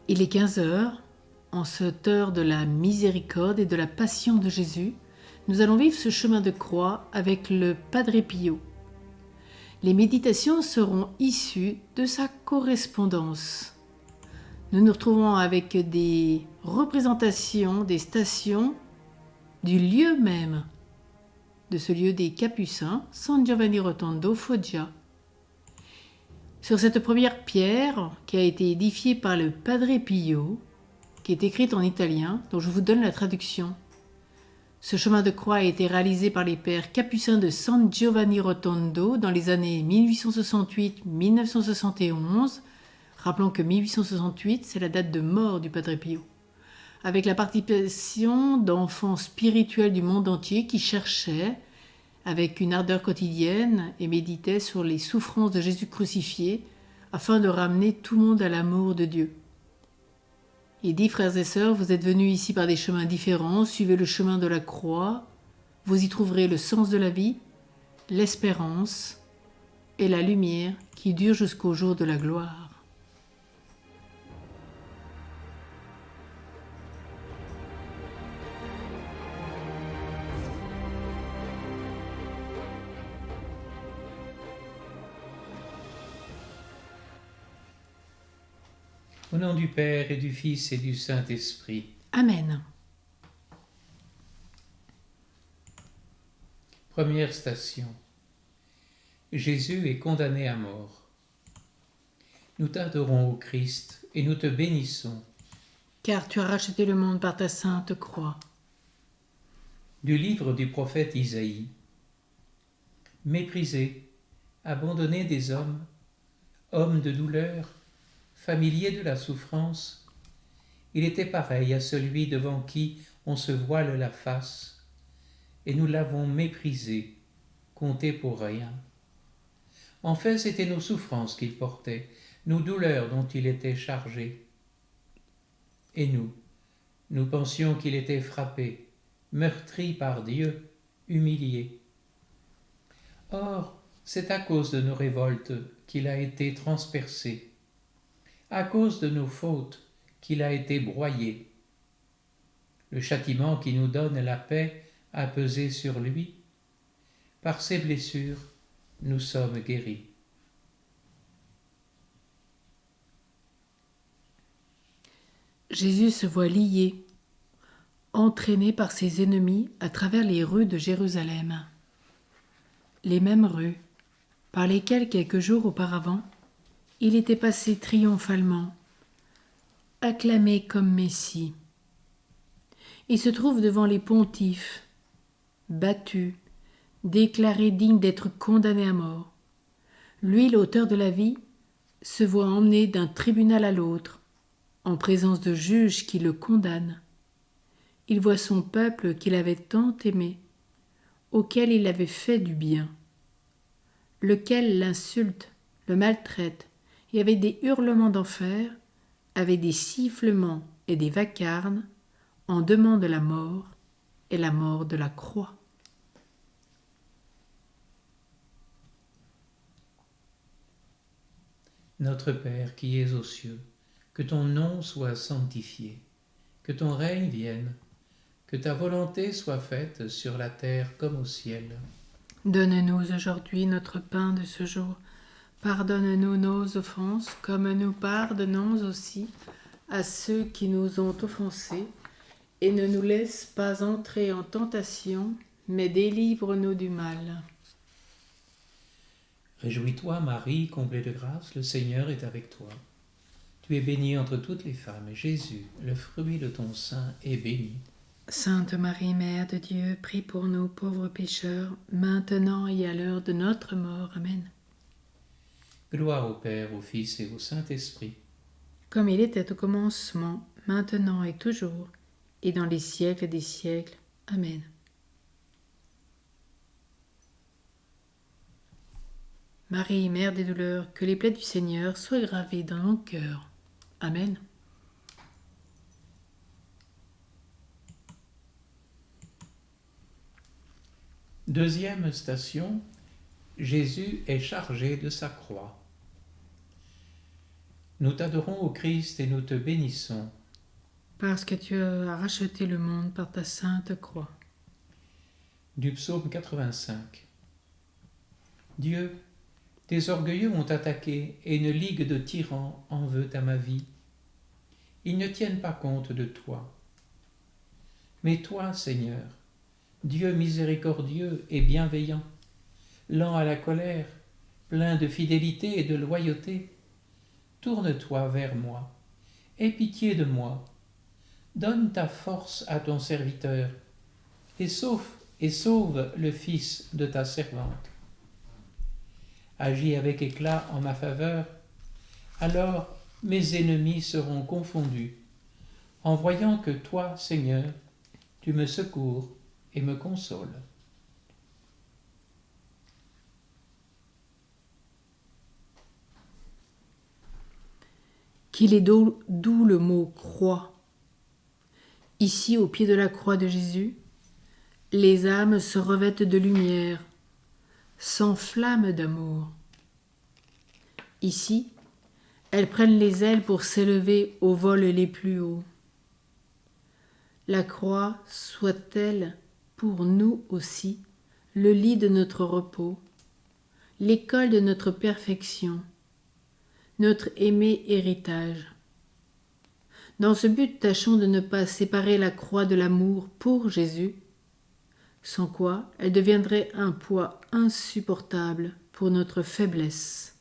Il est 15 heures. En cette heure de la miséricorde et de la passion de Jésus, nous allons vivre ce chemin de croix avec le Padre Pio. Les méditations seront issues de sa correspondance. Nous nous retrouvons avec des représentations des stations du lieu même, de ce lieu des Capucins, San Giovanni Rotondo, Foggia. Sur cette première pierre qui a été édifiée par le Padre Pio, qui est écrite en italien, dont je vous donne la traduction. Ce chemin de croix a été réalisé par les pères capucins de San Giovanni Rotondo dans les années 1868-1971. Rappelons que 1868, c'est la date de mort du Padre Pio. Avec la participation d'enfants spirituels du monde entier qui cherchaient, avec une ardeur quotidienne, et méditaient sur les souffrances de Jésus crucifié, afin de ramener tout le monde à l'amour de Dieu. Il dit, frères et sœurs, vous êtes venus ici par des chemins différents, suivez le chemin de la croix, vous y trouverez le sens de la vie, l'espérance et la lumière qui dure jusqu'au jour de la gloire. Au nom du Père et du Fils et du Saint-Esprit. Amen. Première station. Jésus est condamné à mort. Nous t'adorons, ô Christ, et nous te bénissons. Car tu as racheté le monde par ta sainte croix. Du livre du prophète Isaïe. Méprisé, abandonné des hommes, homme de douleur, familier de la souffrance, il était pareil à celui devant qui on se voile la face, et nous l'avons méprisé, compté pour rien. En fait, c'étaient nos souffrances qu'il portait, nos douleurs dont il était chargé. Et nous pensions qu'il était frappé, meurtri par Dieu, humilié. Or, c'est à cause de nos révoltes qu'il a été transpercé, à cause de nos fautes qu'il a été broyé. Le châtiment qui nous donne la paix a pesé sur lui. Par ses blessures, nous sommes guéris. Jésus se voit lié, entraîné par ses ennemis à travers les rues de Jérusalem. Les mêmes rues par lesquelles quelques jours auparavant, il était passé triomphalement, acclamé comme Messie. Il se trouve devant les pontifes, battu, déclaré digne d'être condamné à mort. Lui, l'auteur de la vie, se voit emmené d'un tribunal à l'autre, en présence de juges qui le condamnent. Il voit son peuple qu'il avait tant aimé, auquel il avait fait du bien, lequel l'insulte, le maltraite, et avec des hurlements d'enfer, avec des sifflements et des vacarnes, en demande la mort et la mort de la croix. Notre Père qui es aux cieux, que ton nom soit sanctifié, que ton règne vienne, que ta volonté soit faite sur la terre comme au ciel. Donne-nous aujourd'hui notre pain de ce jour. Pardonne-nous nos offenses, comme nous pardonnons aussi à ceux qui nous ont offensés. Et ne nous laisse pas entrer en tentation, mais délivre-nous du mal. Réjouis-toi, Marie, comblée de grâce, le Seigneur est avec toi. Tu es bénie entre toutes les femmes, et Jésus, le fruit de ton sein, est béni. Sainte Marie, Mère de Dieu, prie pour nous pauvres pécheurs, maintenant et à l'heure de notre mort. Amen. Gloire au Père, au Fils et au Saint-Esprit. Comme il était au commencement, maintenant et toujours, et dans les siècles des siècles. Amen. Marie, Mère des douleurs, que les plaies du Seigneur soient gravées dans nos cœurs. Amen. Deuxième station, Jésus est chargé de sa croix. Nous t'adorons au Christ et nous te bénissons. Parce que tu as racheté le monde par ta sainte croix. Du psaume 85. Dieu, tes orgueilleux m'ont attaqué et une ligue de tyrans en veut à ma vie. Ils ne tiennent pas compte de toi. Mais toi, Seigneur, Dieu miséricordieux et bienveillant, lent à la colère, plein de fidélité et de loyauté, tourne-toi vers moi, aie pitié de moi, donne ta force à ton serviteur, et sauve le fils de ta servante. Agis avec éclat en ma faveur, alors mes ennemis seront confondus, en voyant que toi, Seigneur, tu me secours et me consoles. Qu'il est doux le mot croix. Ici, au pied de la croix de Jésus, les âmes se revêtent de lumière, s'enflamment d'amour. Ici, elles prennent les ailes pour s'élever aux vols les plus hauts. La croix soit-elle, pour nous aussi, le lit de notre repos, l'école de notre perfection, notre aimé héritage. Dans ce but, tâchons de ne pas séparer la croix de l'amour pour Jésus, sans quoi elle deviendrait un poids insupportable pour notre faiblesse.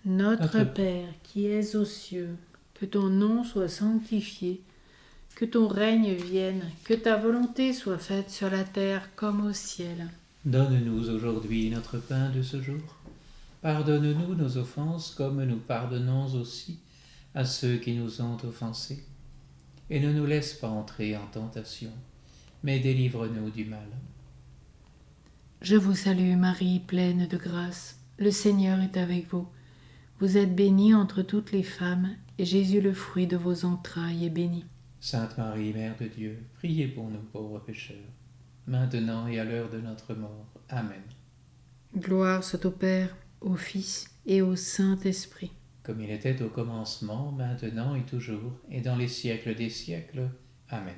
Notre Père qui es aux cieux, que ton nom soit sanctifié, que ton règne vienne, que ta volonté soit faite sur la terre comme au ciel. Donne-nous aujourd'hui notre pain de ce jour. Pardonne-nous nos offenses comme nous pardonnons aussi à ceux qui nous ont offensés. Et ne nous laisse pas entrer en tentation, mais délivre-nous du mal. Je vous salue Marie, pleine de grâce. Le Seigneur est avec vous. Vous êtes bénie entre toutes les femmes, et Jésus, le fruit de vos entrailles, est béni. Sainte Marie, Mère de Dieu, priez pour nous pauvres pécheurs, maintenant et à l'heure de notre mort. Amen. Gloire soit au Père, au Fils et au Saint-Esprit. Comme il était au commencement, maintenant et toujours, et dans les siècles des siècles. Amen.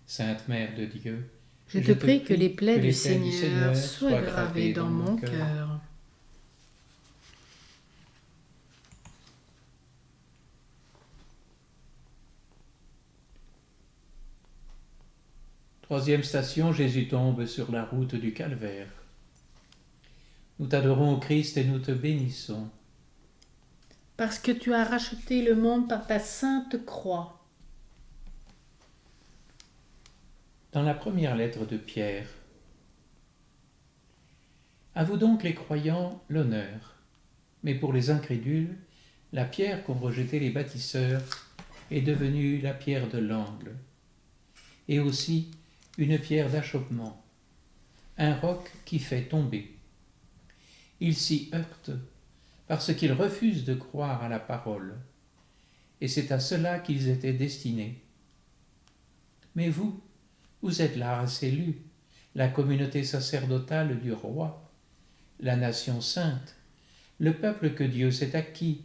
Sainte Mère de Dieu, je te prie que les plaies du Seigneur soient gravées dans mon cœur. Troisième station, Jésus tombe sur la route du Calvaire. Nous t'adorons au Christ et nous te bénissons. Parce que tu as racheté le monde par ta sainte croix. Dans la première lettre de Pierre. À vous donc les croyants, l'honneur, mais pour les incrédules, la pierre qu'ont rejetée les bâtisseurs est devenue la pierre de l'angle, et aussi une pierre d'achoppement, un roc qui fait tomber. Ils s'y heurtent parce qu'ils refusent de croire à la parole, et c'est à cela qu'ils étaient destinés. Mais vous êtes la race élue, la communauté sacerdotale du roi, la nation sainte, le peuple que Dieu s'est acquis,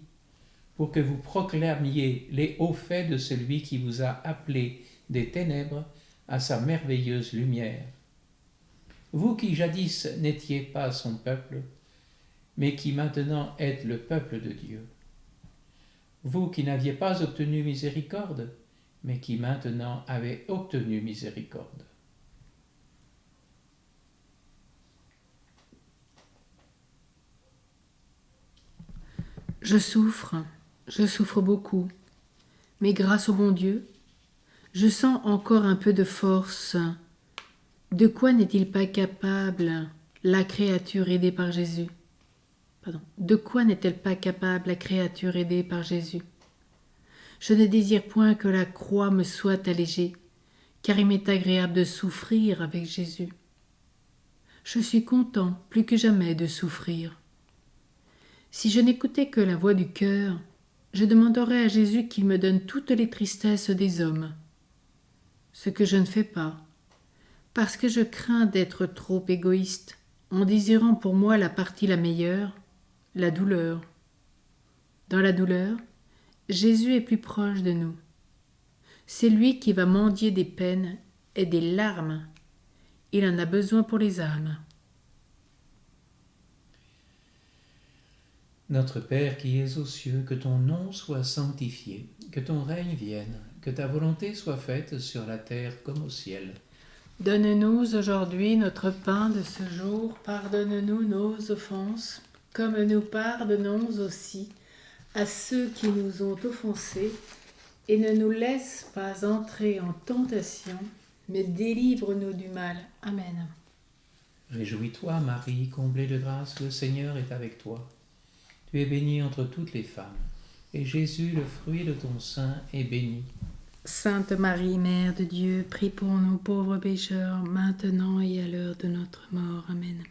pour que vous proclamiez les hauts faits de celui qui vous a appelés des ténèbres à sa merveilleuse lumière. Vous qui jadis n'étiez pas son peuple, mais qui maintenant êtes le peuple de Dieu. Vous qui n'aviez pas obtenu miséricorde, mais qui maintenant avez obtenu miséricorde. Je souffre beaucoup, mais grâce au bon Dieu, je sens encore un peu de force. De quoi n'est-il pas capable la créature aidée par Jésus ? De quoi n'est-elle pas capable la créature aidée par Jésus ? Je ne désire point que la croix me soit allégée, car il m'est agréable de souffrir avec Jésus. Je suis content plus que jamais de souffrir. Si je n'écoutais que la voix du cœur, je demanderais à Jésus qu'il me donne toutes les tristesses des hommes. Ce que je ne fais pas, parce que je crains d'être trop égoïste, en désirant pour moi la partie la meilleure, la douleur. Dans la douleur, Jésus est plus proche de nous. C'est lui qui va mendier des peines et des larmes. Il en a besoin pour les âmes. Notre Père qui es aux cieux, que ton nom soit sanctifié, que ton règne vienne, que ta volonté soit faite sur la terre comme au ciel. Donne-nous aujourd'hui notre pain de ce jour. Pardonne-nous nos offenses, comme nous pardonnons aussi à ceux qui nous ont offensés. Et ne nous laisse pas entrer en tentation, mais délivre-nous du mal. Amen. Réjouis-toi, Marie, comblée de grâce, le Seigneur est avec toi. Tu es bénie entre toutes les femmes, et Jésus, le fruit de ton sein, est béni. Sainte Marie, Mère de Dieu, prie pour nous pauvres pécheurs, maintenant et à l'heure de notre mort. Amen.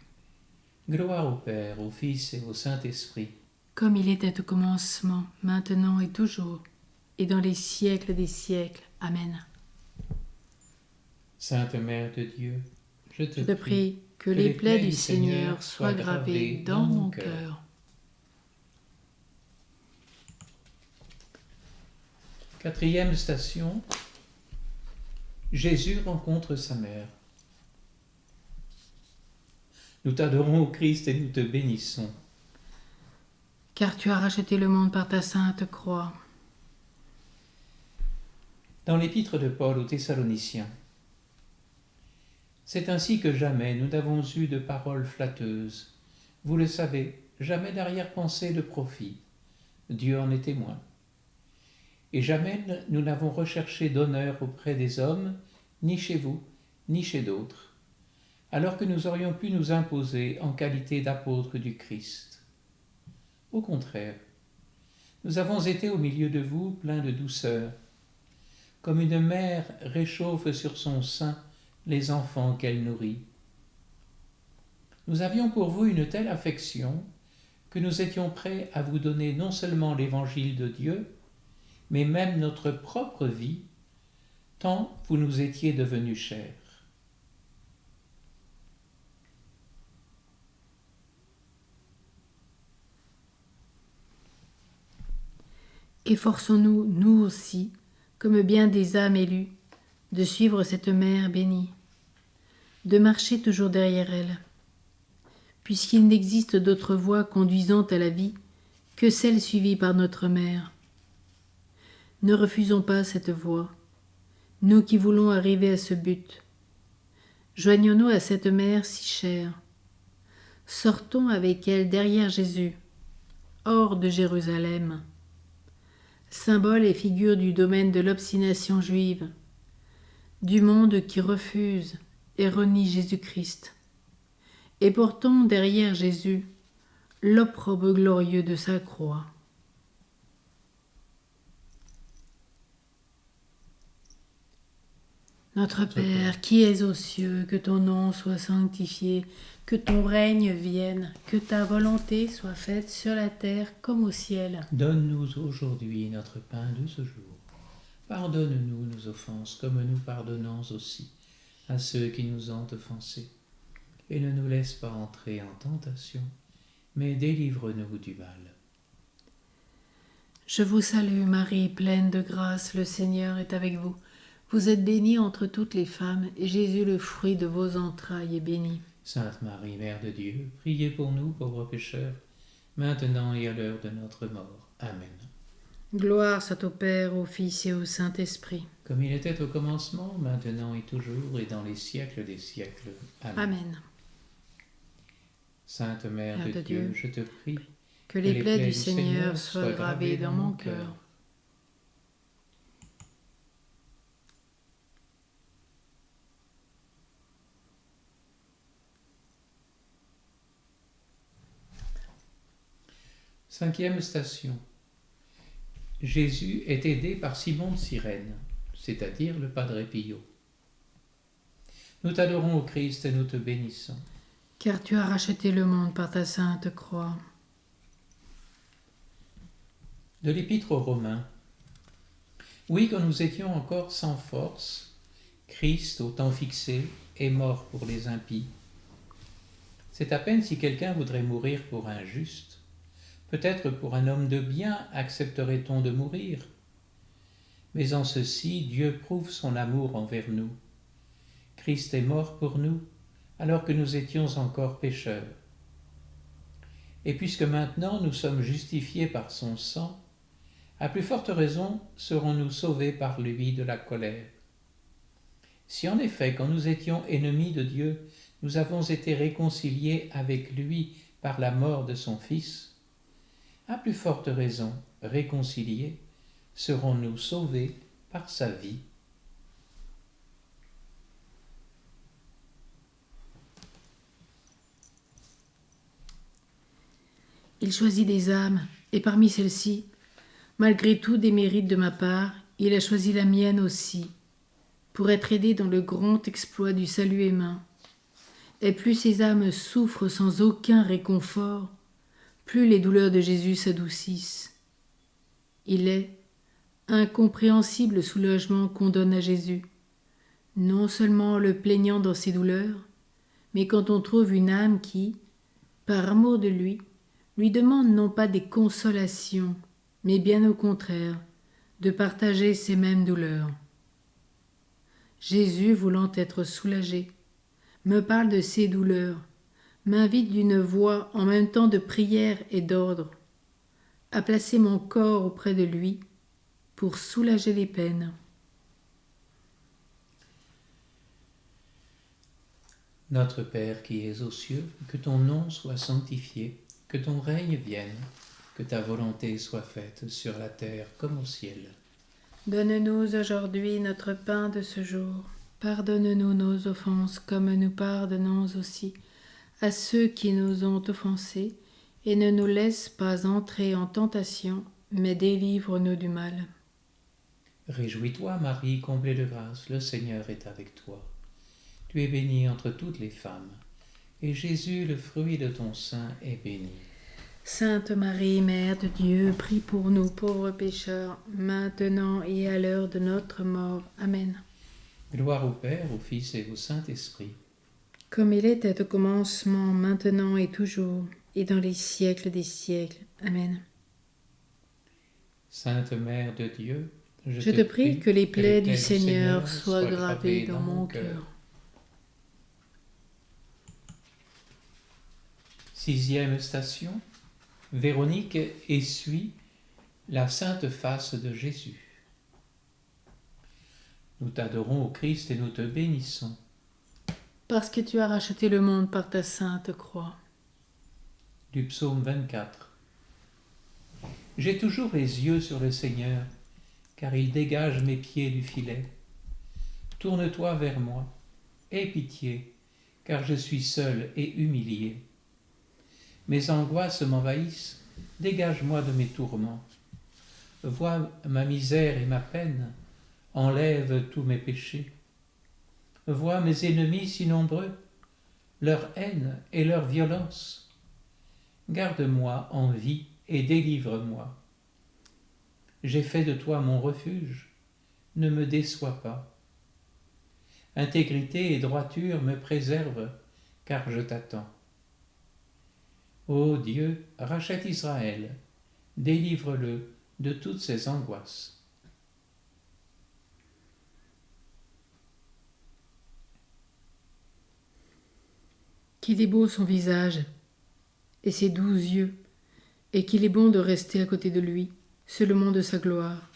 Gloire au Père, au Fils et au Saint-Esprit. Comme il était au commencement, maintenant et toujours, et dans les siècles des siècles. Amen. Sainte Mère de Dieu, je te prie que les plaies du Seigneur soient gravées dans mon cœur. Quatrième station, Jésus rencontre sa mère. Nous t'adorons, ô Christ, et nous te bénissons. Car tu as racheté le monde par ta sainte croix. Dans l'épître de Paul aux Thessaloniciens, c'est ainsi que jamais nous n'avons eu de paroles flatteuses. Vous le savez, jamais d'arrière-pensée de profit. Dieu en est témoin. Et jamais nous n'avons recherché d'honneur auprès des hommes, ni chez vous, ni chez d'autres, alors que nous aurions pu nous imposer en qualité d'apôtres du Christ. Au contraire, nous avons été au milieu de vous pleins de douceur, comme une mère réchauffe sur son sein les enfants qu'elle nourrit. Nous avions pour vous une telle affection que nous étions prêts à vous donner non seulement l'évangile de Dieu, mais même notre propre vie, tant vous nous étiez devenus chers. Efforçons-nous, nous aussi, comme bien des âmes élues, de suivre cette mère bénie, de marcher toujours derrière elle, puisqu'il n'existe d'autre voie conduisant à la vie que celle suivie par notre mère. Ne refusons pas cette voie, nous qui voulons arriver à ce but. Joignons-nous à cette mère si chère. Sortons avec elle derrière Jésus, hors de Jérusalem, symbole et figure du domaine de l'obstination juive, du monde qui refuse et renie Jésus-Christ. Et portons derrière Jésus l'opprobre glorieux de sa croix. Notre Père, qui es aux cieux, que ton nom soit sanctifié, que ton règne vienne, que ta volonté soit faite sur la terre comme au ciel. Donne-nous aujourd'hui notre pain de ce jour. Pardonne-nous nos offenses, comme nous pardonnons aussi à ceux qui nous ont offensés. Et ne nous laisse pas entrer en tentation, mais délivre-nous du mal. Je vous salue Marie, pleine de grâce, le Seigneur est avec vous. Vous êtes bénie entre toutes les femmes, et Jésus, le fruit de vos entrailles, est béni. Sainte Marie, Mère de Dieu, priez pour nous pauvres pécheurs, maintenant et à l'heure de notre mort. Amen. Gloire soit au Père, au Fils et au Saint-Esprit. Comme il était au commencement, maintenant et toujours, et dans les siècles des siècles. Amen. Amen. Sainte Mère de Dieu, je te prie, que les plaies du Seigneur soient gravées dans mon cœur. Cinquième station. Jésus est aidé par Simon de Cyrène, c'est-à-dire le Padre Pio. Nous t'adorons, ô Christ, et nous te bénissons. Car tu as racheté le monde par ta sainte croix. De l'Épître aux Romains. Oui, quand nous étions encore sans force, Christ, au temps fixé, est mort pour les impies. C'est à peine si quelqu'un voudrait mourir pour un juste. Peut-être pour un homme de bien accepterait-on de mourir. Mais en ceci, Dieu prouve son amour envers nous. Christ est mort pour nous, alors que nous étions encore pécheurs. Et puisque maintenant nous sommes justifiés par son sang, à plus forte raison serons-nous sauvés par lui de la colère. Si en effet, quand nous étions ennemis de Dieu, nous avons été réconciliés avec lui par la mort de son Fils, à plus forte raison, réconciliés, serons-nous sauvés par sa vie. Il choisit des âmes, et parmi celles-ci, malgré tout des mérites de ma part, il a choisi la mienne aussi, pour être aidé dans le grand exploit du salut humain. Et plus ces âmes souffrent sans aucun réconfort, plus les douleurs de Jésus s'adoucissent. Il est incompréhensible soulagement qu'on donne à Jésus, non seulement en le plaignant dans ses douleurs, mais quand on trouve une âme qui, par amour de lui demande non pas des consolations, mais bien au contraire, de partager ces mêmes douleurs. Jésus, voulant être soulagé, me parle de ses douleurs, m'invite d'une voix en même temps de prière et d'ordre, à placer mon corps auprès de lui pour soulager les peines. Notre Père qui es aux cieux, que ton nom soit sanctifié, que ton règne vienne, que ta volonté soit faite sur la terre comme au ciel. Donne-nous aujourd'hui notre pain de ce jour. Pardonne-nous nos offenses comme nous pardonnons aussi à ceux qui nous ont offensés, et ne nous laisse pas entrer en tentation, mais délivre-nous du mal. Réjouis-toi, Marie, comblée de grâce, le Seigneur est avec toi. Tu es bénie entre toutes les femmes, et Jésus, le fruit de ton sein, est béni. Sainte Marie, Mère de Dieu, prie pour nous pauvres pécheurs, maintenant et à l'heure de notre mort. Amen. Gloire au Père, au Fils et au Saint-Esprit. Comme il était au commencement, maintenant et toujours, et dans les siècles des siècles. Amen. Sainte Mère de Dieu, je te prie que les plaies du Seigneur soient gravées dans mon cœur. 6e station, Véronique essuie la sainte face de Jésus. Nous t'adorons, ô Christ, et nous te bénissons. Parce que tu as racheté le monde par ta sainte croix. Du psaume 24. J'ai toujours les yeux sur le Seigneur, car il dégage mes pieds du filet. Tourne-toi vers moi, aie pitié, car je suis seul et humilié. Mes angoisses m'envahissent, dégage-moi de mes tourments. Vois ma misère et ma peine, enlève tous mes péchés. Vois mes ennemis si nombreux, leur haine et leur violence. Garde-moi en vie et délivre-moi. J'ai fait de toi mon refuge, ne me déçois pas. Intégrité et droiture me préservent, car je t'attends. Ô Dieu, rachète Israël, délivre-le de toutes ses angoisses. Qu'il est beau son visage et ses doux yeux, et qu'il est bon de rester à côté de lui, seulement de sa gloire.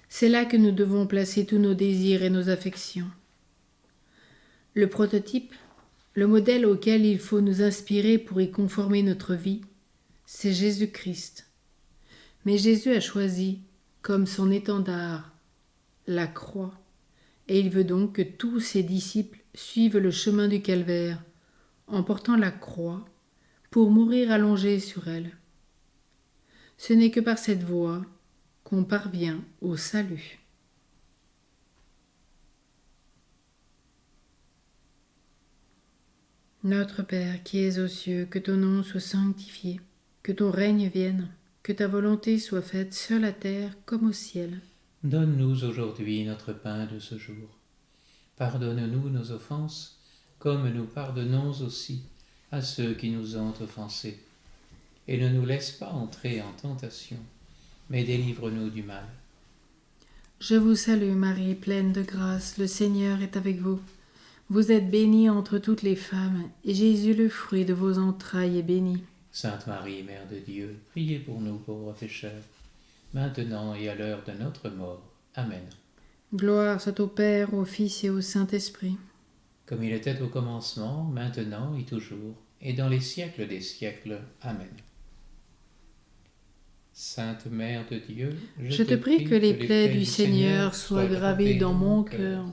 C'est là que nous devons placer tous nos désirs et nos affections. Le prototype, le modèle auquel il faut nous inspirer pour y conformer notre vie, c'est Jésus-Christ. Mais Jésus a choisi, comme son étendard, la croix, et il veut donc que tous ses disciples suivent le chemin du calvaire, en portant la croix, pour mourir allongés sur elle. Ce n'est que par cette voie qu'on parvient au salut. Notre Père qui es aux cieux, que ton nom soit sanctifié, que ton règne vienne, que ta volonté soit faite sur la terre comme au ciel. Donne-nous aujourd'hui notre pain de ce jour. Pardonne-nous nos offenses, comme nous pardonnons aussi à ceux qui nous ont offensés. Et ne nous laisse pas entrer en tentation, mais délivre-nous du mal. Je vous salue Marie, pleine de grâce, le Seigneur est avec vous. Vous êtes bénie entre toutes les femmes, et Jésus, le fruit de vos entrailles, est béni. Sainte Marie, Mère de Dieu, priez pour nous pauvres pécheurs, maintenant et à l'heure de notre mort. Amen. Gloire soit au Père, au Fils et au Saint-Esprit. Comme il était au commencement, maintenant et toujours, et dans les siècles des siècles. Amen. Sainte Mère de Dieu, Je te prie que les plaies du Seigneur soient gravées dans mon cœur.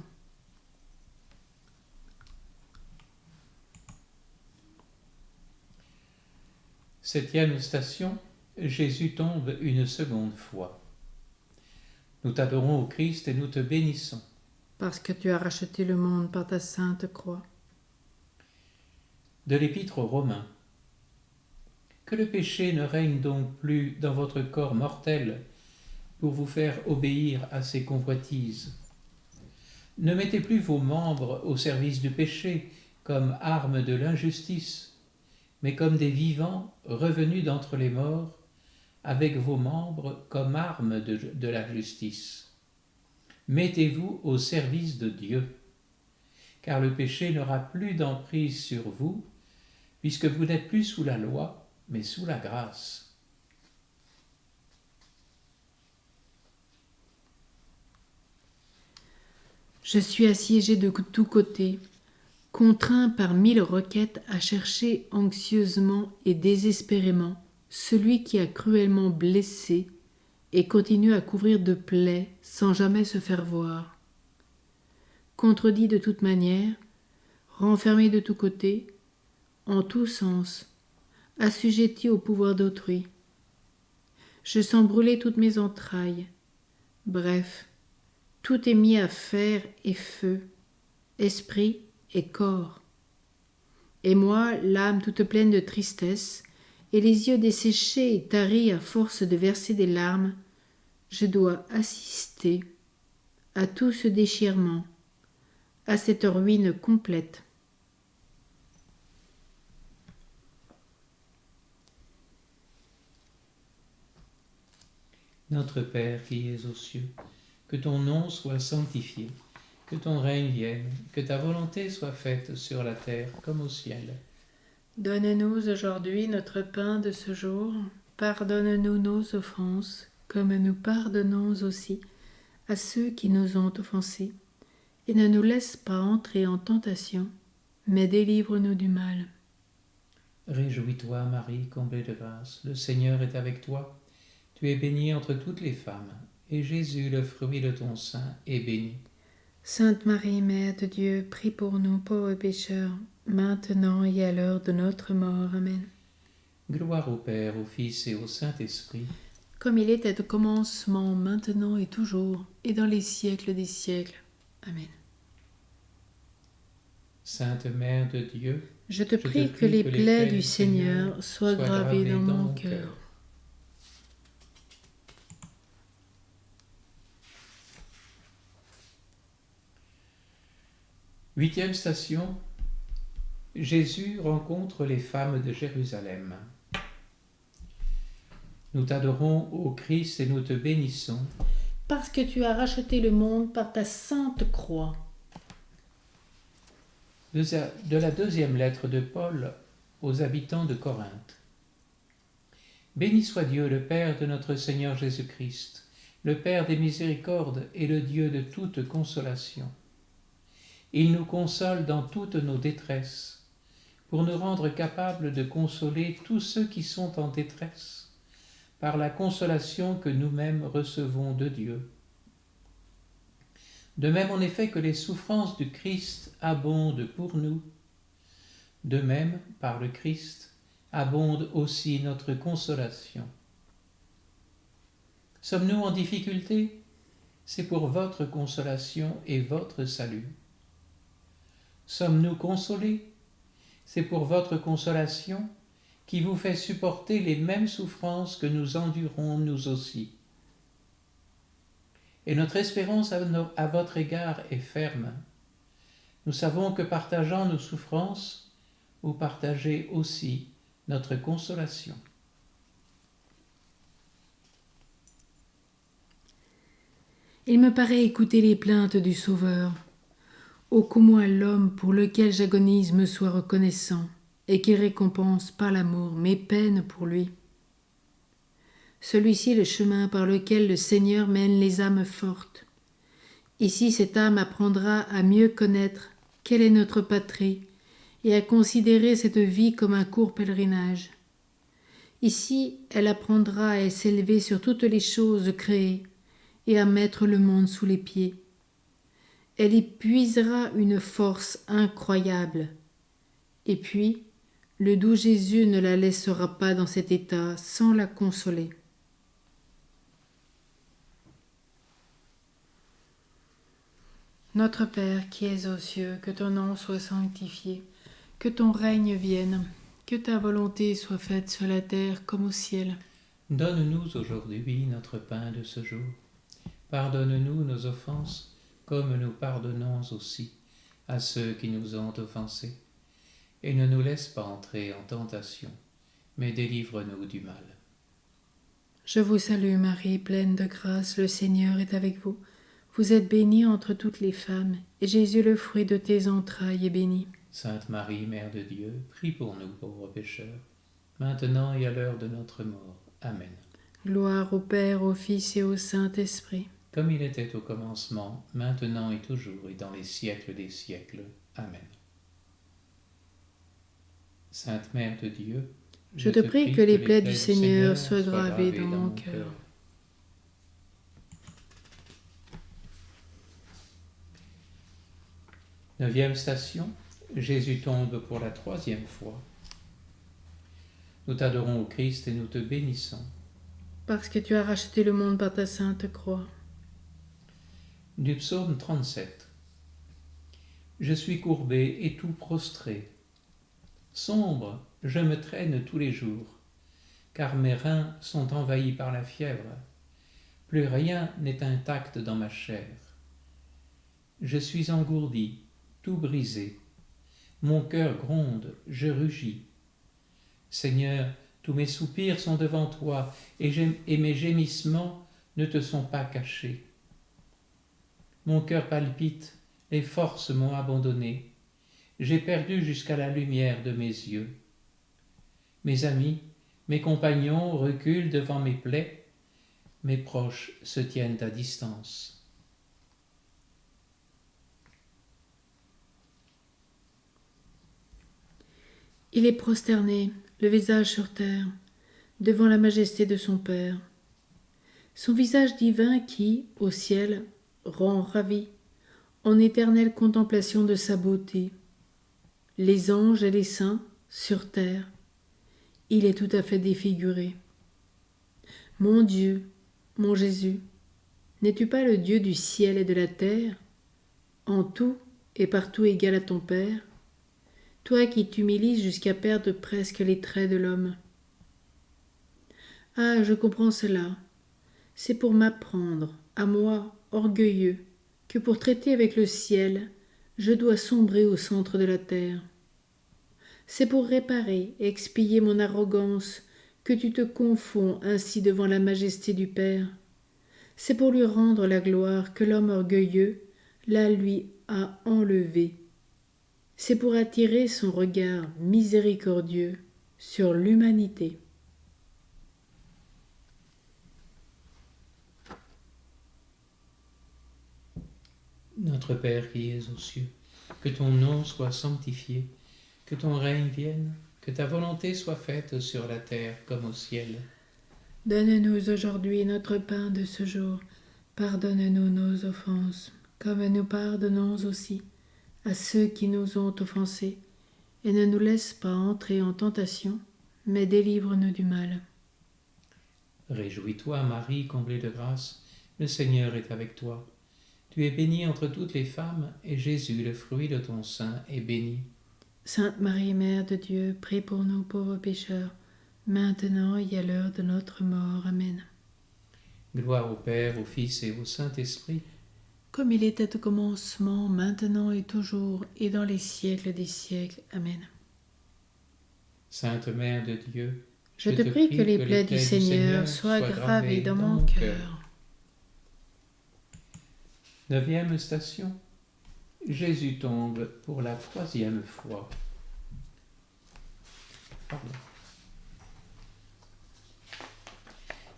Septième station, Jésus tombe une seconde fois. Nous t'adorons au Christ et nous te bénissons. Parce que tu as racheté le monde par ta sainte croix. De l'Épître aux Romains. Que le péché ne règne donc plus dans votre corps mortel pour vous faire obéir à ses convoitises. Ne mettez plus vos membres au service du péché comme armes de l'injustice, mais comme des vivants revenus d'entre les morts, avec vos membres comme armes de la justice. Mettez-vous au service de Dieu, car le péché n'aura plus d'emprise sur vous, puisque vous n'êtes plus sous la loi, mais sous la grâce. Je suis assiégé de tous côtés, contraint par 1000 requêtes à chercher anxieusement et désespérément celui qui a cruellement blessé et continue à couvrir de plaies sans jamais se faire voir. Contredit de toute manière, renfermé de tous côtés, en tous sens, assujetti au pouvoir d'autrui. Je sens brûler toutes mes entrailles. Bref, tout est mis à fer et feu, esprit et corps. Et moi, l'âme toute pleine de tristesse, et les yeux desséchés et taris à force de verser des larmes, je dois assister à tout ce déchirement, à cette ruine complète. Notre Père qui es aux cieux, que ton nom soit sanctifié, que ton règne vienne, que ta volonté soit faite sur la terre comme au ciel. Donne-nous aujourd'hui notre pain de ce jour. Pardonne-nous nos offenses, comme nous pardonnons aussi à ceux qui nous ont offensés. Et ne nous laisse pas entrer en tentation, mais délivre-nous du mal. Réjouis-toi, Marie, comblée de grâce, le Seigneur est avec toi. Tu es bénie entre toutes les femmes, et Jésus, le fruit de ton sein, est béni. Sainte Marie, Mère de Dieu, prie pour nous pauvres pécheurs, maintenant et à l'heure de notre mort. Amen. Gloire au Père, au Fils et au Saint-Esprit. Comme il était au commencement, maintenant et toujours, et dans les siècles des siècles. Amen. Sainte Mère de Dieu, Je te prie que les plaies du Seigneur soient gravées dans mon cœur. Huitième station, Jésus rencontre les femmes de Jérusalem. Nous t'adorons, ô Christ, et nous te bénissons. Parce que tu as racheté le monde par ta sainte croix. De la deuxième lettre de Paul aux habitants de Corinthe. Béni soit Dieu, le Père de notre Seigneur Jésus-Christ, le Père des miséricordes et le Dieu de toute consolation. Il nous console dans toutes nos détresses, pour nous rendre capables de consoler tous ceux qui sont en détresse, par la consolation que nous-mêmes recevons de Dieu. De même en effet que les souffrances du Christ abondent pour nous, de même, par le Christ, abonde aussi notre consolation. Sommes-nous en difficulté? C'est pour votre consolation et votre salut. Sommes-nous consolés? C'est pour votre consolation qui vous fait supporter les mêmes souffrances que nous endurons nous aussi. Et notre espérance à votre égard est ferme. Nous savons que partageant nos souffrances, vous partagez aussi notre consolation. Il me paraît écouter les plaintes du Sauveur. Ô qu'au moins l'homme pour lequel j'agonise me soit reconnaissant, et qu'il récompense par l'amour mes peines pour lui. Celui-ci est le chemin par lequel le Seigneur mène les âmes fortes. Ici cette âme apprendra à mieux connaître quelle est notre patrie et à considérer cette vie comme un court pèlerinage. Ici elle apprendra à s'élever sur toutes les choses créées et à mettre le monde sous les pieds. Elle y puisera une force incroyable. Et puis, le doux Jésus ne la laissera pas dans cet état sans la consoler. Notre Père qui es aux cieux, que ton nom soit sanctifié, que ton règne vienne, que ta volonté soit faite sur la terre comme au ciel. Donne-nous aujourd'hui notre pain de ce jour. Pardonne-nous nos offenses, comme nous pardonnons aussi à ceux qui nous ont offensés. Et ne nous laisse pas entrer en tentation, mais délivre-nous du mal. Je vous salue Marie, pleine de grâce, le Seigneur est avec vous. Vous êtes bénie entre toutes les femmes, et Jésus, le fruit de tes entrailles, est béni. Sainte Marie, Mère de Dieu, prie pour nous pauvres pécheurs, maintenant et à l'heure de notre mort. Amen. Gloire au Père, au Fils et au Saint-Esprit. Comme il était au commencement, maintenant et toujours, et dans les siècles des siècles. Amen. Sainte Mère de Dieu, je te prie que les plaies du Seigneur soient gravées dans mon cœur. Neuvième station, Jésus tombe pour la 3e fois. Nous t'adorons au Christ et nous te bénissons. Parce que tu as racheté le monde par ta sainte croix. Du psaume 37. Je suis courbé et tout prostré. Sombre, je me traîne tous les jours, car mes reins sont envahis par la fièvre. Plus rien n'est intact dans ma chair. Je suis engourdi, tout brisé. Mon cœur gronde, je rugis. Seigneur, tous mes soupirs sont devant toi, et mes gémissements ne te sont pas cachés. Mon cœur palpite, les forces m'ont abandonné. J'ai perdu jusqu'à la lumière de mes yeux. Mes amis, mes compagnons reculent devant mes plaies. Mes proches se tiennent à distance. Il est prosterné, le visage sur terre, devant la majesté de son Père. Son visage divin qui, au ciel, rend ravi, en éternelle contemplation de sa beauté. Les anges et les saints, sur terre, il est tout à fait défiguré. Mon Dieu, mon Jésus, n'es-tu pas le Dieu du ciel et de la terre, en tout et partout égal à ton Père, toi qui t'humilies jusqu'à perdre presque les traits de l'homme? Ah, je comprends cela. C'est pour m'apprendre, à moi, orgueilleux, que pour traiter avec le ciel, je dois sombrer au centre de la terre. C'est pour réparer et expier mon arrogance que tu te confonds ainsi devant la majesté du Père. C'est pour lui rendre la gloire que l'homme orgueilleux la lui a enlevée. C'est pour attirer son regard miséricordieux sur l'humanité. Notre Père qui es aux cieux, que ton nom soit sanctifié, que ton règne vienne, que ta volonté soit faite sur la terre comme au ciel. Donne-nous aujourd'hui notre pain de ce jour. Pardonne-nous nos offenses, comme nous pardonnons aussi à ceux qui nous ont offensés, et ne nous laisse pas entrer en tentation, mais délivre-nous du mal. Réjouis-toi, Marie, comblée de grâce, le Seigneur est avec toi. Tu es bénie entre toutes les femmes, et Jésus, le fruit de ton sein, est béni. Sainte Marie, Mère de Dieu, prie pour nous pauvres pécheurs, maintenant et à l'heure de notre mort. Amen. Gloire au Père, au Fils et au Saint-Esprit, comme il était au commencement, maintenant et toujours, et dans les siècles des siècles. Amen. Sainte Mère de Dieu, Je te prie que les plaies du Seigneur soient gravées dans mon cœur. 9e station. Jésus tombe pour la 3e fois. Pardon.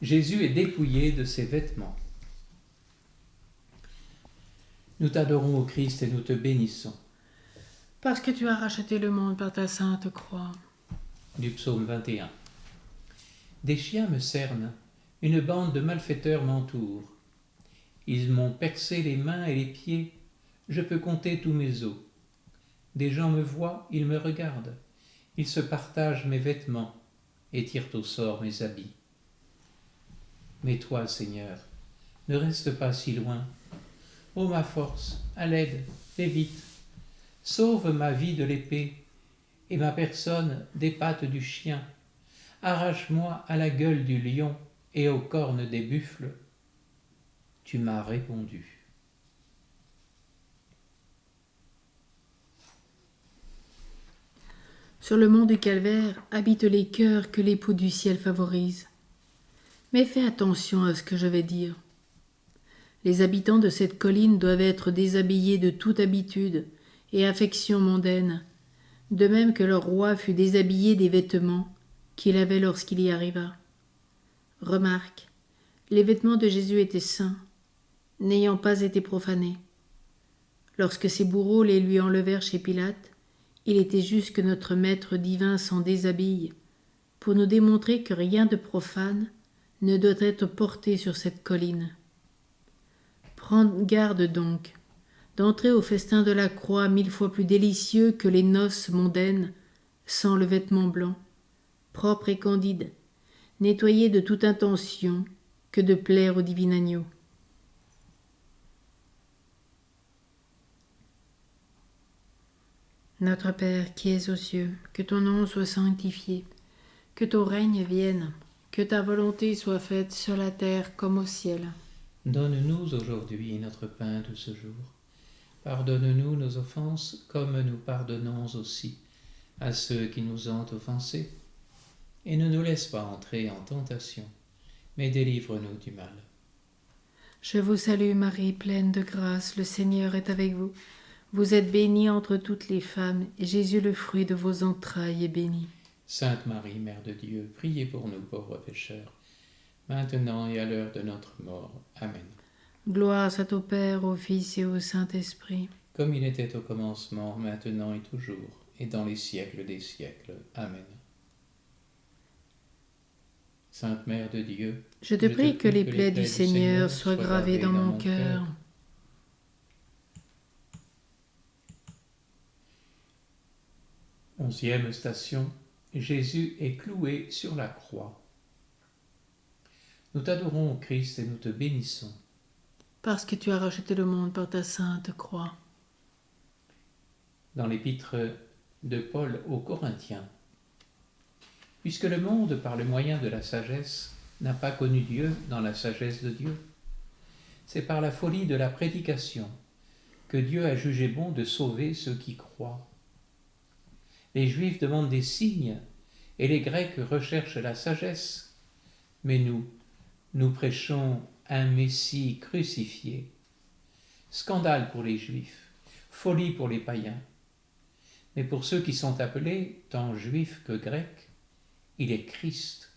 Jésus est dépouillé de ses vêtements. Nous t'adorons, ô Christ, et nous te bénissons. Parce que tu as racheté le monde par ta sainte croix. Du psaume 21. Des chiens me cernent, une bande de malfaiteurs m'entoure. Ils m'ont percé les mains et les pieds, je peux compter tous mes os. Des gens me voient, ils me regardent, ils se partagent mes vêtements et tirent au sort mes habits. Mais toi, Seigneur, ne reste pas si loin. Ô ma force, à l'aide, fais vite. Sauve ma vie de l'épée et ma personne des pattes du chien. Arrache-moi à la gueule du lion et aux cornes des buffles. Tu m'as répondu. Sur le mont du Calvaire habitent les cœurs que l'époux du ciel favorise. Mais fais attention à ce que je vais dire. Les habitants de cette colline doivent être déshabillés de toute habitude et affection mondaine, de même que leur roi fut déshabillé des vêtements qu'il avait lorsqu'il y arriva. Remarque, les vêtements de Jésus étaient saints, n'ayant pas été profanés. Lorsque ses bourreaux les lui enlevèrent chez Pilate, il était juste que notre Maître divin s'en déshabille, pour nous démontrer que rien de profane ne doit être porté sur cette colline. Prends garde donc d'entrer au festin de la croix 1000 fois plus délicieux que les noces mondaines, sans le vêtement blanc, propre et candide, nettoyé de toute intention que de plaire au divin agneau. Notre Père qui es aux cieux, que ton nom soit sanctifié, que ton règne vienne, que ta volonté soit faite sur la terre comme au ciel. Donne-nous aujourd'hui notre pain de ce jour. Pardonne-nous nos offenses comme nous pardonnons aussi à ceux qui nous ont offensés. Et ne nous laisse pas entrer en tentation, mais délivre-nous du mal. Je vous salue Marie, pleine de grâce, le Seigneur est avec vous. Vous êtes bénie entre toutes les femmes, et Jésus, le fruit de vos entrailles, est béni. Sainte Marie, Mère de Dieu, priez pour nous pauvres pécheurs, maintenant et à l'heure de notre mort. Amen. Gloire soit au Père, au Fils et au Saint-Esprit. Comme il était au commencement, maintenant et toujours, et dans les siècles des siècles. Amen. Sainte Mère de Dieu, je te prie que les plaies du Seigneur soient gravées dans mon cœur. Onzième station. Jésus est cloué sur la croix. Nous t'adorons, ô Christ, et nous te bénissons. Parce que tu as racheté le monde par ta sainte croix. Dans l'épître de Paul aux Corinthiens. Puisque le monde, par le moyen de la sagesse, n'a pas connu Dieu dans la sagesse de Dieu, c'est par la folie de la prédication que Dieu a jugé bon de sauver ceux qui croient. Les Juifs demandent des signes et les Grecs recherchent la sagesse, mais nous prêchons un Messie crucifié. Scandale pour les Juifs, folie pour les païens. Mais pour ceux qui sont appelés, tant Juifs que Grecs, il est Christ,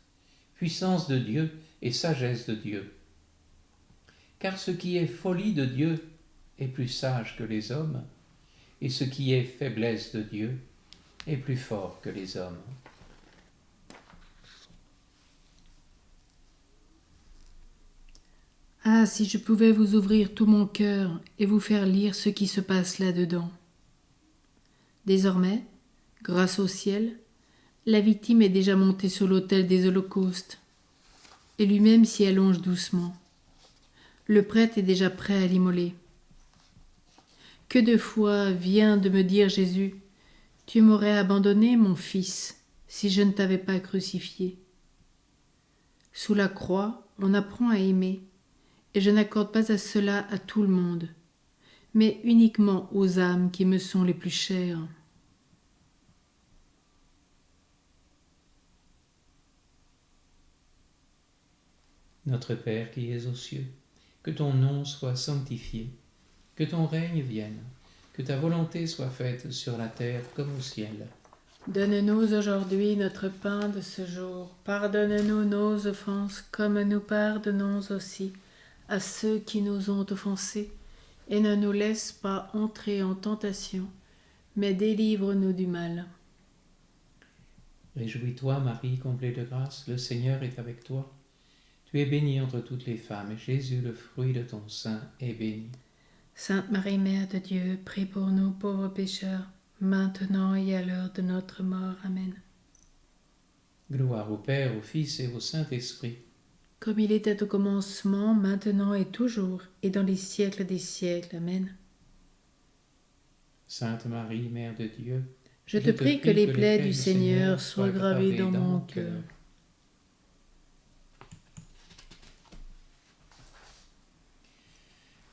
puissance de Dieu et sagesse de Dieu. Car ce qui est folie de Dieu est plus sage que les hommes, et ce qui est faiblesse de Dieu est plus fort que les hommes. Ah, si je pouvais vous ouvrir tout mon cœur et vous faire lire ce qui se passe là-dedans. Désormais, grâce au ciel, la victime est déjà montée sur l'autel des holocaustes, et lui-même s'y allonge doucement. Le prêtre est déjà prêt à l'immoler. Que de fois vient de me dire Jésus, « Tu m'aurais abandonné, mon fils, si je ne t'avais pas crucifié. » Sous la croix, on apprend à aimer, et je n'accorde pas à cela à tout le monde, mais uniquement aux âmes qui me sont les plus chères. Notre Père qui es aux cieux, que ton nom soit sanctifié, que ton règne vienne, que ta volonté soit faite sur la terre comme au ciel. Donne-nous aujourd'hui notre pain de ce jour. Pardonne-nous nos offenses, comme nous pardonnons aussi à ceux qui nous ont offensés. Et ne nous laisse pas entrer en tentation, mais délivre-nous du mal. Réjouis-toi, Marie, comblée de grâce, le Seigneur est avec toi. Tu es bénie entre toutes les femmes, et Jésus, le fruit de ton sein, est béni. Sainte Marie, Mère de Dieu, prie pour nous pauvres pécheurs, maintenant et à l'heure de notre mort. Amen. Gloire au Père, au Fils et au Saint-Esprit. Comme il était au commencement, maintenant et toujours, et dans les siècles des siècles. Amen. Sainte Marie, Mère de Dieu, Je te prie que les plaies du Seigneur soient gravées dans mon cœur.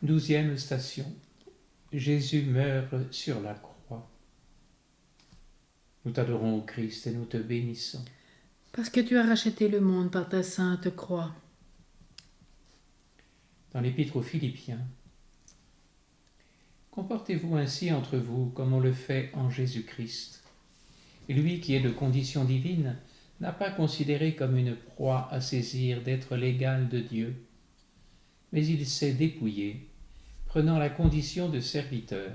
Douzième station. Jésus meurt sur la croix. Nous t'adorons, ô Christ, et nous te bénissons. Parce que tu as racheté le monde par ta sainte croix. Dans l'Épître aux Philippiens, comportez-vous ainsi entre vous comme on le fait en Jésus-Christ. Lui qui est de condition divine n'a pas considéré comme une proie à saisir d'être l'égal de Dieu, mais il s'est dépouillé, prenant la condition de serviteur.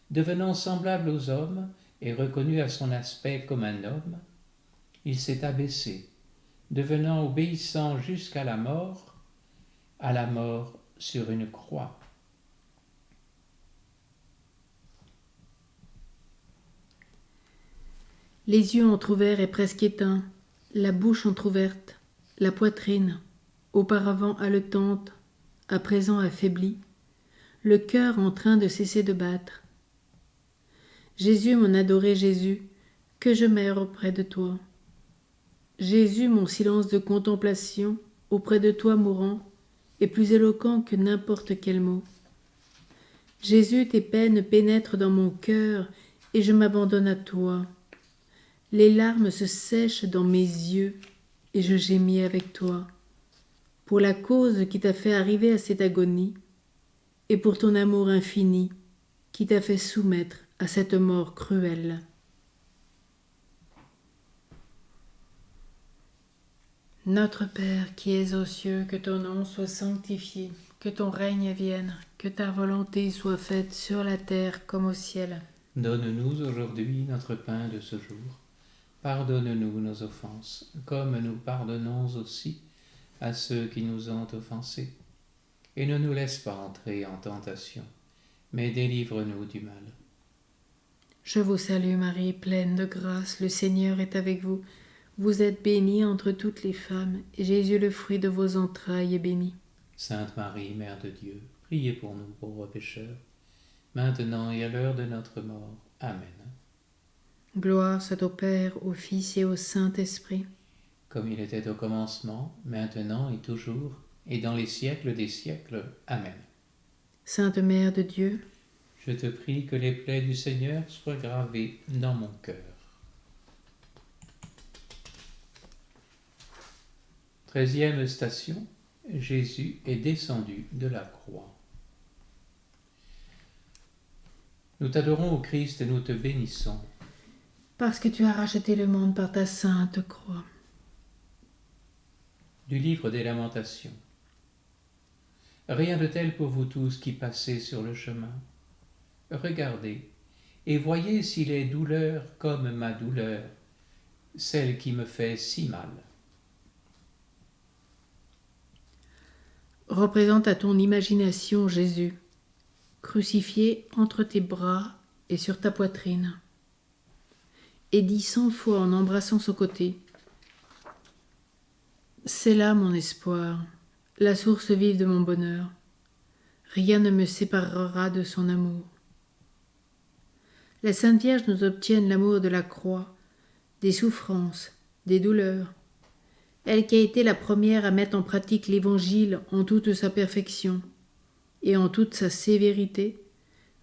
Devenant semblable aux hommes et reconnu à son aspect comme un homme, il s'est abaissé, devenant obéissant jusqu'à la mort sur une croix. Les yeux entr'ouverts et presque éteints, la bouche entr'ouverte, la poitrine, auparavant haletante, à présent affaiblie, le cœur en train de cesser de battre. Jésus, mon adoré Jésus, que je meurs auprès de toi. Jésus, mon silence de contemplation, auprès de toi mourant, est plus éloquent que n'importe quel mot. Jésus, tes peines pénètrent dans mon cœur et je m'abandonne à toi. Les larmes se sèchent dans mes yeux et je gémis avec toi. Pour la cause qui t'a fait arriver à cette agonie et pour ton amour infini qui t'a fait soumettre à cette mort cruelle. Notre Père qui es aux cieux, que ton nom soit sanctifié, que ton règne vienne, que ta volonté soit faite sur la terre comme au ciel. Donne-nous aujourd'hui notre pain de ce jour. Pardonne-nous nos offenses, comme nous pardonnons aussi à ceux qui nous ont offensés. Et ne nous laisse pas entrer en tentation, mais délivre-nous du mal. Je vous salue Marie, pleine de grâce, le Seigneur est avec vous. Vous êtes bénie entre toutes les femmes, et Jésus, le fruit de vos entrailles, est béni. Sainte Marie, Mère de Dieu, priez pour nous pauvres pécheurs, maintenant et à l'heure de notre mort. Amen. Gloire soit au Père, au Fils et au Saint-Esprit. Comme il était au commencement, maintenant et toujours, et dans les siècles des siècles. Amen. Sainte Mère de Dieu, Je te prie que les plaies du Seigneur soient gravées dans mon cœur. 13e station, Jésus est descendu de la croix. Nous t'adorons, ô Christ, et nous te bénissons. parce que tu as racheté le monde par ta sainte croix. Du livre des Lamentations. Rien de tel pour vous tous qui passez sur le chemin. Regardez, et voyez s'il est douleur comme ma douleur, celle qui me fait si mal. Représente à ton imagination Jésus, crucifié entre tes bras et sur ta poitrine, et dis 100 fois en embrassant son côté: c'est là mon espoir, la source vive de mon bonheur. Rien ne me séparera de son amour. La Sainte Vierge nous obtienne l'amour de la croix, des souffrances, des douleurs. Elle qui a été la première à mettre en pratique l'Évangile en toute sa perfection et en toute sa sévérité,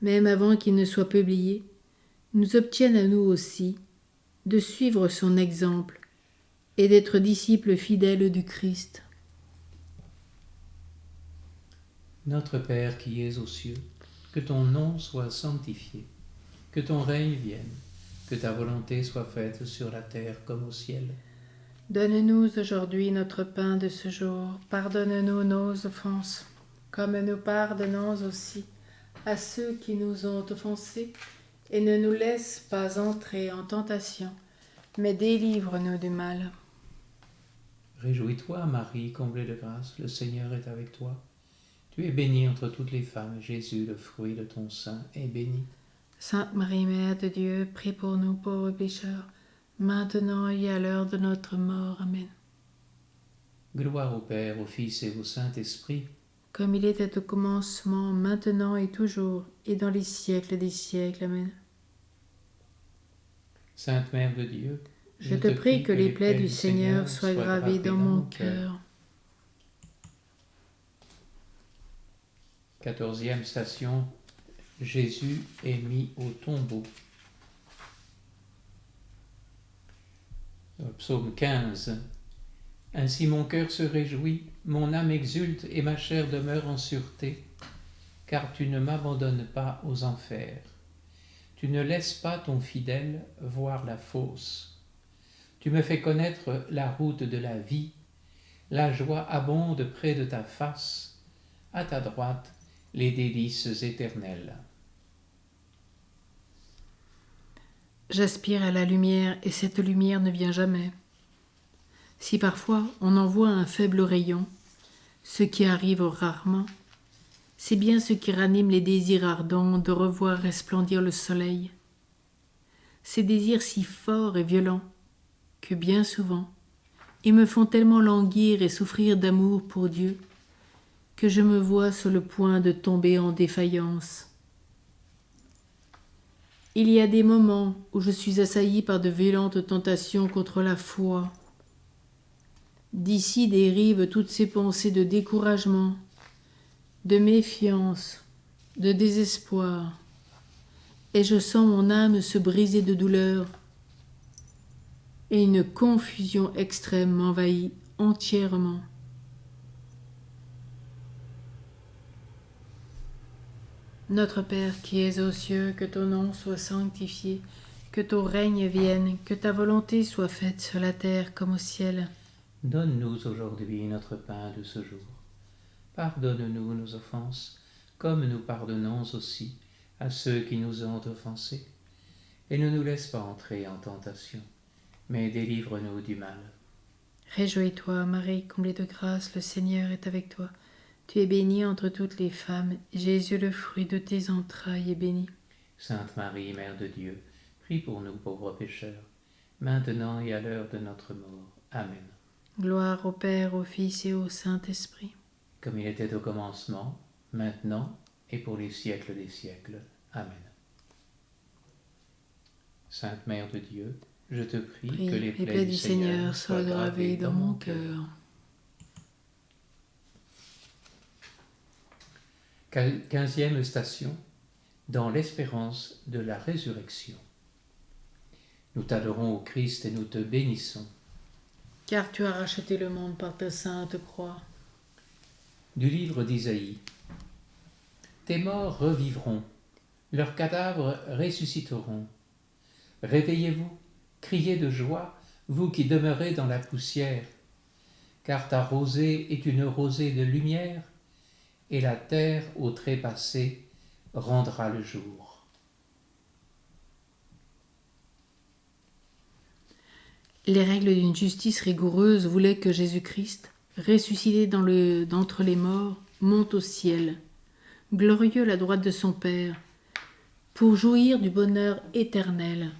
même avant qu'il ne soit publié, nous obtienne à nous aussi de suivre son exemple et d'être disciples fidèles du Christ. Notre Père qui es aux cieux, que ton nom soit sanctifié, que ton règne vienne, que ta volonté soit faite sur la terre comme au ciel. Donne-nous aujourd'hui notre pain de ce jour. Pardonne-nous nos offenses, comme nous pardonnons aussi à ceux qui nous ont offensés. Et ne nous laisse pas entrer en tentation, mais délivre-nous du mal. Réjouis-toi, Marie, comblée de grâce, le Seigneur est avec toi. Tu es bénie entre toutes les femmes, Jésus, le fruit de ton sein, est béni. Sainte Marie, Mère de Dieu, prie pour nous pauvres pécheurs, maintenant et à l'heure de notre mort. Amen. Gloire au Père, au Fils et au Saint-Esprit, Comme il était au commencement, maintenant et toujours, et dans les siècles des siècles. Amen. Sainte Mère de Dieu, Je te prie que les plaies du Seigneur soient gravées dans mon cœur. 14e station, Jésus est mis au tombeau. Psaume 15. Ainsi mon cœur se réjouit, mon âme exulte et ma chair demeure en sûreté, car tu ne m'abandonnes pas aux enfers. Tu ne laisses pas ton fidèle voir la fosse. Tu me fais connaître la route de la vie. La joie abonde près de ta face. À ta droite, les délices éternelles. J'aspire à la lumière et cette lumière ne vient jamais. Si parfois on en voit un faible rayon, ce qui arrive rarement, c'est bien ce qui ranime les désirs ardents de revoir resplendir le soleil. Ces désirs si forts et violents que bien souvent, ils me font tellement languir et souffrir d'amour pour Dieu que je me vois sur le point de tomber en défaillance. Il y a des moments où je suis assaillie par de violentes tentations contre la foi. D'ici dérivent toutes ces pensées de découragement, de méfiance, de désespoir, et je sens mon âme se briser de douleur, et une confusion extrême m'envahit entièrement. Notre Père qui es aux cieux, que ton nom soit sanctifié, que ton règne vienne, que ta volonté soit faite sur la terre comme au ciel. Donne-nous aujourd'hui notre pain de ce jour. Pardonne-nous nos offenses, comme nous pardonnons aussi à ceux qui nous ont offensés. Et ne nous laisse pas entrer en tentation, mais délivre-nous du mal. Réjouis-toi, Marie, comblée de grâce, le Seigneur est avec toi. Tu es bénie entre toutes les femmes, et Jésus, le fruit de tes entrailles, est béni. Sainte Marie, Mère de Dieu, prie pour nous pauvres pécheurs, maintenant et à l'heure de notre mort. Amen. Gloire au Père, au Fils et au Saint-Esprit. Comme il était au commencement, maintenant et pour les siècles des siècles. Amen. Sainte Mère de Dieu, je te prie que les plaies du Seigneur soient gravées dans mon cœur. 15e station, dans l'espérance de la résurrection. Nous t'adorons, ô Christ, et nous te bénissons. Car tu as racheté le monde par ta sainte croix. Du livre d'Isaïe. Tes morts revivront, leurs cadavres ressusciteront. Réveillez-vous, criez de joie, vous qui demeurez dans la poussière, car ta rosée est une rosée de lumière, et la terre au trépassé rendra le jour. Les règles d'une justice rigoureuse voulaient que Jésus-Christ, ressuscité d'entre les morts, monte au ciel, glorieux à la droite de son Père, pour jouir du bonheur éternel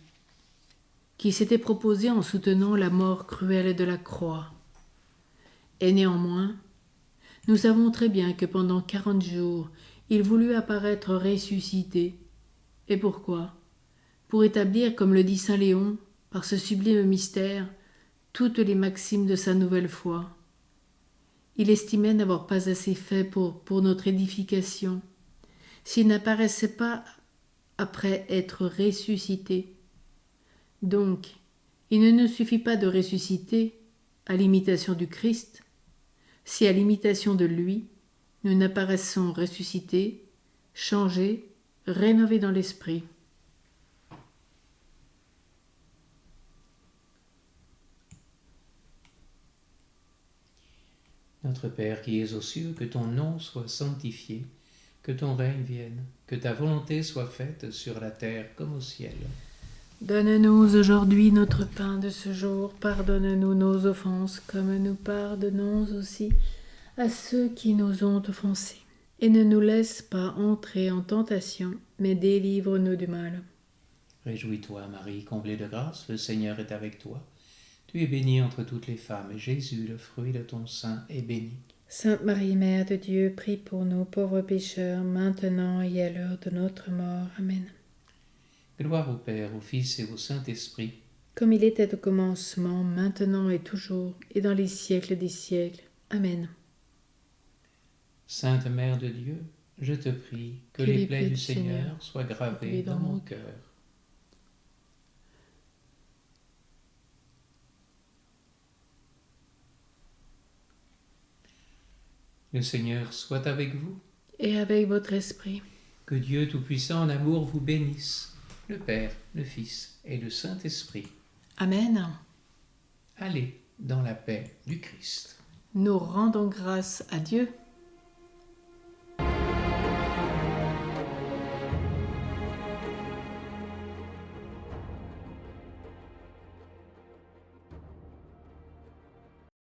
qui s'était proposé en soutenant la mort cruelle de la croix. Et néanmoins, nous savons très bien que pendant 40 jours, il voulut apparaître ressuscité. Et pourquoi ? Pour établir, comme le dit saint Léon, par ce sublime mystère, toutes les maximes de sa nouvelle foi. Il estimait n'avoir pas assez fait pour notre édification, s'il n'apparaissait pas après être ressuscité. Donc, il ne nous suffit pas de ressusciter à l'imitation du Christ, c'est à l'imitation de lui nous n'apparaissons ressuscités, changés, rénovés dans l'esprit. Notre Père qui es aux cieux, que ton nom soit sanctifié, que ton règne vienne, que ta volonté soit faite sur la terre comme au ciel. Donne-nous aujourd'hui notre pain de ce jour. Pardonne-nous nos offenses, comme nous pardonnons aussi à ceux qui nous ont offensés. Et ne nous laisse pas entrer en tentation, mais délivre-nous du mal. Réjouis-toi, Marie, comblée de grâce, le Seigneur est avec toi. Tu es bénie entre toutes les femmes, et Jésus, le fruit de ton sein, est béni. Sainte Marie, Mère de Dieu, prie pour nous pauvres pécheurs, maintenant et à l'heure de notre mort. Amen. Gloire au Père, au Fils et au Saint-Esprit. Comme il était au commencement, maintenant et toujours, et dans les siècles des siècles. Amen. Sainte Mère de Dieu, je te prie que les plaies du Seigneur soient gravées dans mon cœur. Le Seigneur soit avec vous. Et avec votre esprit. Que Dieu Tout-Puissant en amour vous bénisse, le Père, le Fils et le Saint-Esprit. Amen. Allez dans la paix du Christ. Nous rendons grâce à Dieu.